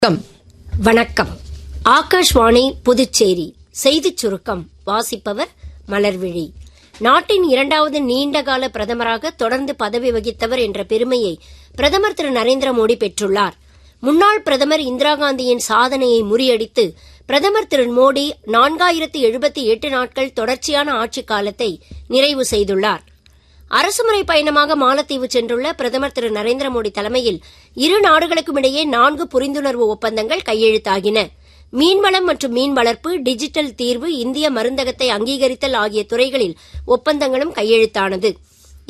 வணக்கம். ஆகாஷ்வாணி புதுச்சேரி செய்திச் சுருக்கம் வாசிப்பவர் மலர்விழி. நாட்டின் இரண்டாவது நீண்டகால பிரதமராக தொடர்ந்து பதவி வகித்தவர் என்ற பெருமையை பிரதமர் திரு நரேந்திர மோடி பெற்றுள்ளார். முன்னாள் பிரதமர் இந்திரா காந்தியின் சாதனையை முறியடித்து பிரதமர் திரு மோடி 4078 நாட்கள் தொடர்ச்சியான ஆட்சிக் காலத்தை நிறைவு செய்துள்ளார். அரசுமுறை பயணமாக மாலத்தீவு சென்றுள்ள பிரதமர் திரு நரேந்திர மோடி தலைமையில் இரு நாடுகளுக்கும் இடையே 4 புரிந்துணர்வு ஒப்பந்தங்கள் கையெழுத்தாகின. மீன்வளம் மற்றும் மீன் வளர்ப்பு, டிஜிட்டல் தீர்வு, இந்திய மருந்தகத்தை அங்கீகரித்தல் ஆகிய துறைகளில் ஒப்பந்தங்களும் கையெழுத்தானது.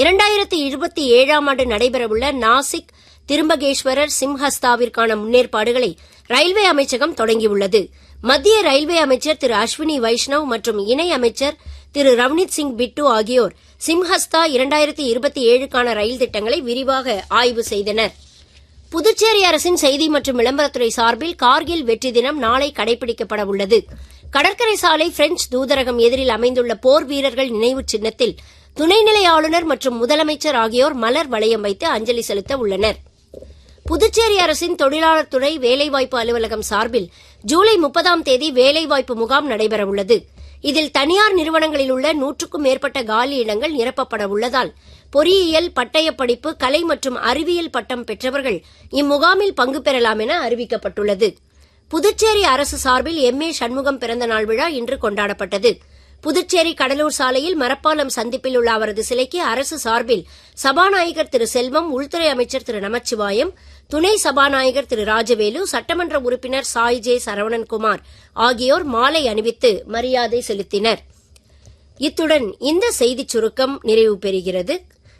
2027ஆம் ஆண்டு நடைபெறவுள்ள நாசிக் திரும்பகேஸ்வரர் சிம்ஹஸ்தாவிற்கான முன்னேற்பாடுகளை ரயில்வே அமைச்சகம் தொடங்கியுள்ளது. மத்திய ரயில்வே அமைச்சர் திரு அஸ்வினி வைஷ்ணவ் மற்றும் இணை அமைச்சர் திரு ரவ்னித் சிங் பிட்டு ஆகியோர் சிம்ஹஸ்தா 2027க்கான ரயில் திட்டங்களை விரிவாக ஆய்வு செய்தனர். புதுச்சேரி அரசின் செய்தி மற்றும் விளம்பரத்துறை சார்பில் கார்கில் வெற்றி தினம் நாளை கடைபிடிக்கப்பட உள்ளது. கடற்கரை சாலை பிரெஞ்ச் தூதரகம் எதிரில் அமைந்துள்ள போர் வீரர்கள் நினைவு சின்னத்தில் துணைநிலை ஆளுநர் மற்றும் முதலமைச்சர் ஆகியோர் மலர் வளையம் வைத்து அஞ்சலி செலுத்த உள்ளனர். புதுச்சேரி அரசின் தொழிலாளர் துறை வேலைவாய்ப்பு அலுவலகம் சார்பில் ஜூலை 30ஆம் தேதி வேலைவாய்ப்பு முகாம் நடைபெறவுள்ளது. இதில் தனியார் நிறுவனங்களில் உள்ள 100க்கும் மேற்பட்ட காலி இடங்கள் நிரப்பப்பட உள்ளதால் பொறியியல், பட்டயப் படிப்பு, கலை மற்றும் அறிவியல் பட்டம் பெற்றவர்கள் இம்முகாமில் பங்கு பெறலாம் என அறிவிக்கப்பட்டுள்ளது. புதுச்சேரி அரசு சார்பில் எம்.ஏ. சண்முகம் பிறந்த நாள் விழா இன்று கொண்டாடப்பட்டது. புதுச்சேரி கடலூர் சாலையில் மரப்பாலம் சந்திப்பில் உள்ள அவரது சிலைக்கு அரசு சார்பில் சபாநாயகர் திரு செல்வம், உள்துறை அமைச்சர் திரு நமச்சிவாயம், துணை சபாநாயகர் திரு ராஜவேலு, சட்டமன்ற உறுப்பினர் சாய் ஜே சரவணன்குமார் ஆகியோர் மாலை அணிவித்து மரியாதை செலுத்தினர். இத்துடன் இந்த செய்திச் சுருக்கம் நிறைவு பெறுகிறது.